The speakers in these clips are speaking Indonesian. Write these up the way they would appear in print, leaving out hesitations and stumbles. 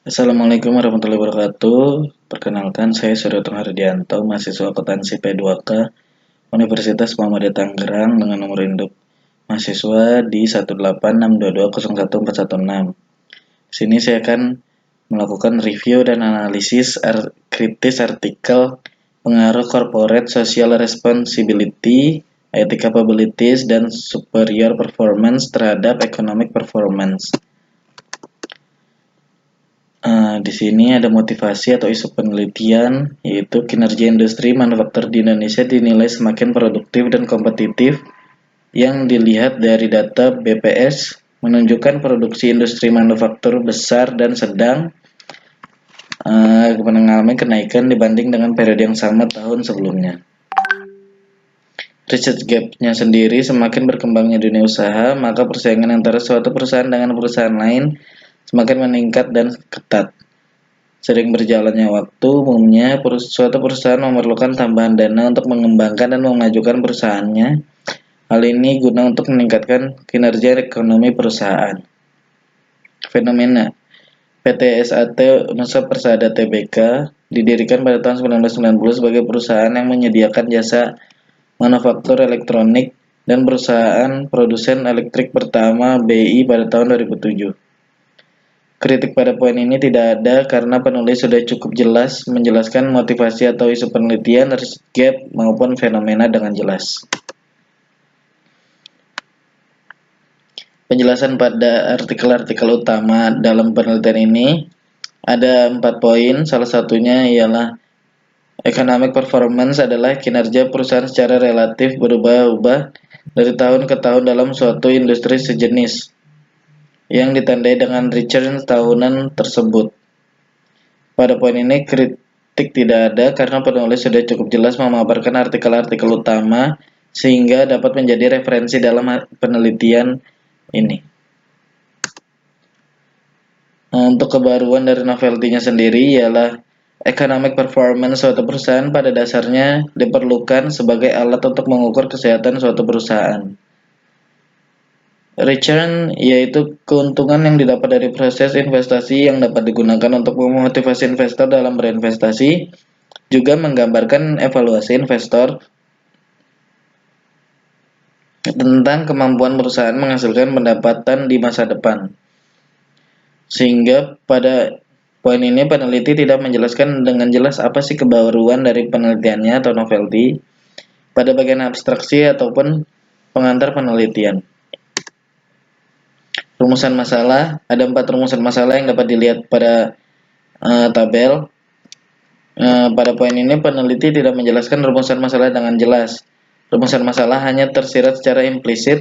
Assalamualaikum warahmatullahi wabarakatuh. Perkenalkan, saya Suryoto Hardianto, mahasiswa akuntansi P2K Universitas Muhammadiyah Tangerang dengan nomor induk mahasiswa di 18622014116. Di sini saya akan melakukan review dan analisis kritis artikel pengaruh corporate social responsibility, IT capabilities, dan superior performance terhadap economic performance. Di sini ada motivasi atau isu penelitian, yaitu kinerja industri manufaktur di Indonesia dinilai semakin produktif dan kompetitif. Yang dilihat dari data BPS menunjukkan produksi industri manufaktur besar dan sedang mengalami kenaikan dibanding dengan periode yang sama tahun sebelumnya. Research gap-nya sendiri semakin berkembangnya dunia usaha, maka persaingan antara suatu perusahaan dengan perusahaan lain semakin meningkat dan ketat. Sering berjalannya waktu, umumnya suatu perusahaan memerlukan tambahan dana untuk mengembangkan dan memajukan perusahaannya. Hal ini guna untuk meningkatkan kinerja ekonomi perusahaan. Fenomena PT SAT Nusa Persada Tbk didirikan pada tahun 1990 sebagai perusahaan yang menyediakan jasa manufaktur elektronik dan perusahaan produsen elektrik pertama BI pada tahun 2007. Kritik pada poin ini tidak ada karena penulis sudah cukup jelas menjelaskan motivasi atau isu penelitian, research gap, maupun fenomena dengan jelas. Penjelasan pada artikel-artikel utama dalam penelitian ini ada 4 poin, salah satunya ialah economic performance adalah kinerja perusahaan secara relatif berubah-ubah dari tahun ke tahun dalam suatu industri sejenis yang ditandai dengan return tahunan tersebut. Pada poin ini kritik tidak ada karena penulis sudah cukup jelas memaparkan artikel-artikel utama sehingga dapat menjadi referensi dalam penelitian ini. Untuk kebaruan dari novelty-nya sendiri ialah economic performance suatu perusahaan pada dasarnya diperlukan sebagai alat untuk mengukur kesehatan suatu perusahaan. Return yaitu keuntungan yang didapat dari proses investasi yang dapat digunakan untuk memotivasi investor dalam berinvestasi, juga menggambarkan evaluasi investor tentang kemampuan perusahaan menghasilkan pendapatan di masa depan. Sehingga pada poin ini peneliti tidak menjelaskan dengan jelas apa sih kebaruan dari penelitiannya atau novelty pada bagian abstraksi ataupun pengantar penelitian. Rumusan masalah, ada 4 rumusan masalah yang dapat dilihat pada tabel. Pada poin ini peneliti tidak menjelaskan rumusan masalah dengan jelas. Rumusan masalah hanya tersirat secara implisit.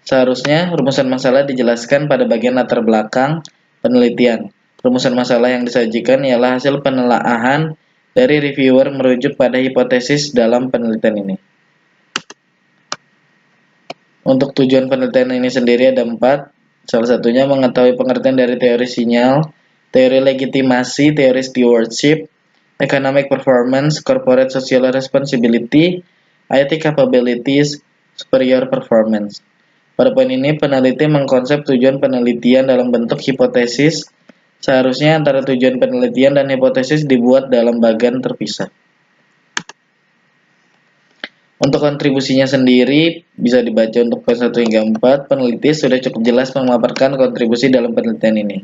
Seharusnya rumusan masalah dijelaskan pada bagian latar belakang penelitian. Rumusan masalah yang disajikan ialah hasil penelaahan dari reviewer merujuk pada hipotesis dalam penelitian ini. Untuk tujuan penelitian ini sendiri ada 4. Salah satunya mengetahui pengertian dari teori sinyal, teori legitimasi, teori stewardship, economic performance, corporate social responsibility, IT capabilities, superior performance. Pada poin ini, peneliti mengkonsep tujuan penelitian dalam bentuk hipotesis. Seharusnya antara tujuan penelitian dan hipotesis dibuat dalam bagan terpisah. Untuk kontribusinya sendiri, bisa dibaca untuk poin 1 hingga 4. Peneliti sudah cukup jelas memaparkan kontribusi dalam penelitian ini.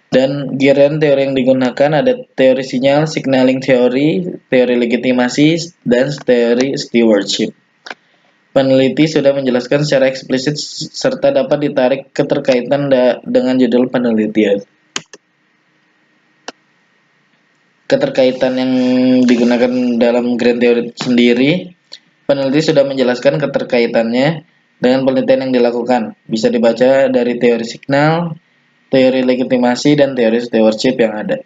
Dan giran teori yang digunakan ada teori sinyal, signaling theory, teori legitimasi, dan teori stewardship. Peneliti sudah menjelaskan secara eksplisit serta dapat ditarik keterkaitan dengan judul penelitian. Keterkaitan yang digunakan dalam grand teori sendiri, peneliti sudah menjelaskan keterkaitannya dengan penelitian yang dilakukan. Bisa dibaca dari teori signal, teori legitimasi, dan teori stewardship yang ada.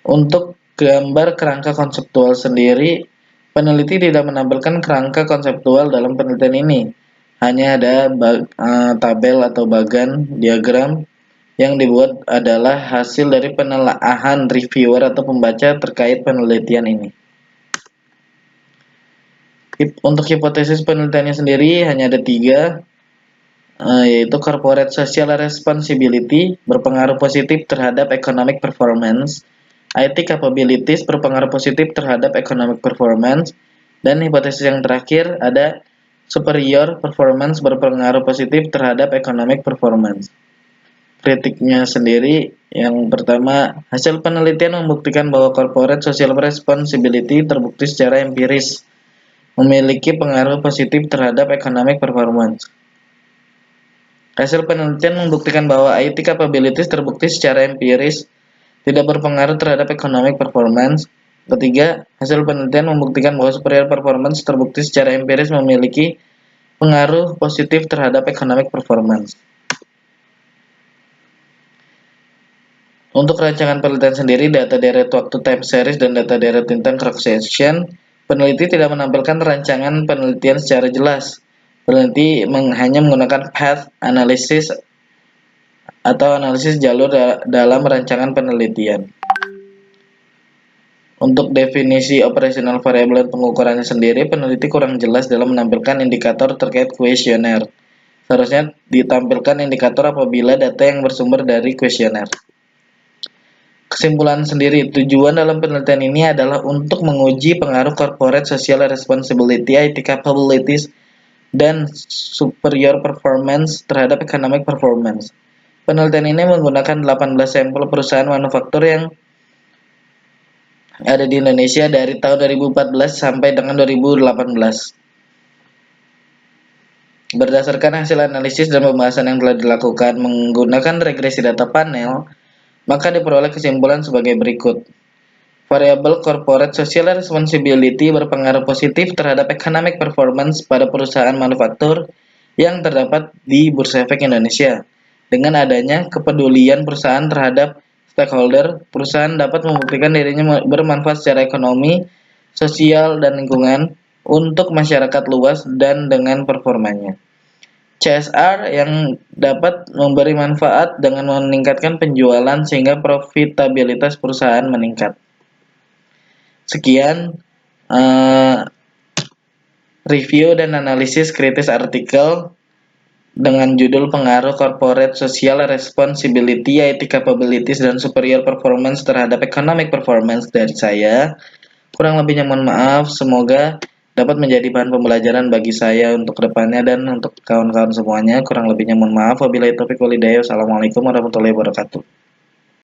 Untuk gambar kerangka konseptual sendiri, peneliti tidak menampilkan kerangka konseptual dalam penelitian ini. Hanya ada tabel atau bagan diagram yang dibuat adalah hasil dari penelaahan reviewer atau pembaca terkait penelitian ini. Untuk hipotesis penelitiannya sendiri hanya ada 3. yaitu corporate social responsibility berpengaruh positif terhadap economic performance, IT capabilities berpengaruh positif terhadap economic performance, dan hipotesis yang terakhir ada superior performance berpengaruh positif terhadap economic performance. Kritiknya sendiri, yang pertama, hasil penelitian membuktikan bahwa corporate social responsibility terbukti secara empiris memiliki pengaruh positif terhadap economic performance. Hasil penelitian membuktikan bahwa IT capabilities terbukti secara empiris tidak berpengaruh terhadap economic performance. Ketiga, hasil penelitian membuktikan bahwa superior performance terbukti secara empiris memiliki pengaruh positif terhadap economic performance. Untuk rancangan penelitian sendiri, data deret waktu time series dan data deret tentang cross section, peneliti tidak menampilkan rancangan penelitian secara jelas. Peneliti hanya menggunakan path analysis atau analisis jalur dalam rancangan penelitian. Untuk definisi operational variable dan pengukurannya sendiri, peneliti kurang jelas dalam menampilkan indikator terkait kuesioner. Seharusnya ditampilkan indikator apabila data yang bersumber dari kuesioner. Kesimpulan sendiri, tujuan dalam penelitian ini adalah untuk menguji pengaruh corporate social responsibility, IT capabilities, dan superior performance terhadap economic performance. Penelitian ini menggunakan 18 sampel perusahaan manufaktur yang ada di Indonesia dari tahun 2014 sampai dengan 2018. Berdasarkan hasil analisis dan pembahasan yang telah dilakukan menggunakan regresi data panel, maka diperoleh kesimpulan sebagai berikut. Variabel corporate social responsibility berpengaruh positif terhadap economic performance pada perusahaan manufaktur yang terdapat di Bursa Efek Indonesia. Dengan adanya kepedulian perusahaan terhadap stakeholder, perusahaan dapat membuktikan dirinya bermanfaat secara ekonomi, sosial, dan lingkungan untuk masyarakat luas dan dengan performanya. CSR yang dapat memberi manfaat dengan meningkatkan penjualan sehingga profitabilitas perusahaan meningkat. Sekian review dan analisis kritis artikel dengan judul pengaruh corporate social responsibility, IT capabilities, dan superior performance terhadap economic performance dari saya. Kurang lebihnya mohon maaf, semoga dapat menjadi bahan pembelajaran bagi saya untuk kedepannya dan untuk kawan-kawan semuanya. Kurang lebihnya mohon maaf. Wabillahi taufiq wal hidayah. Wassalamualaikum warahmatullahi wabarakatuh.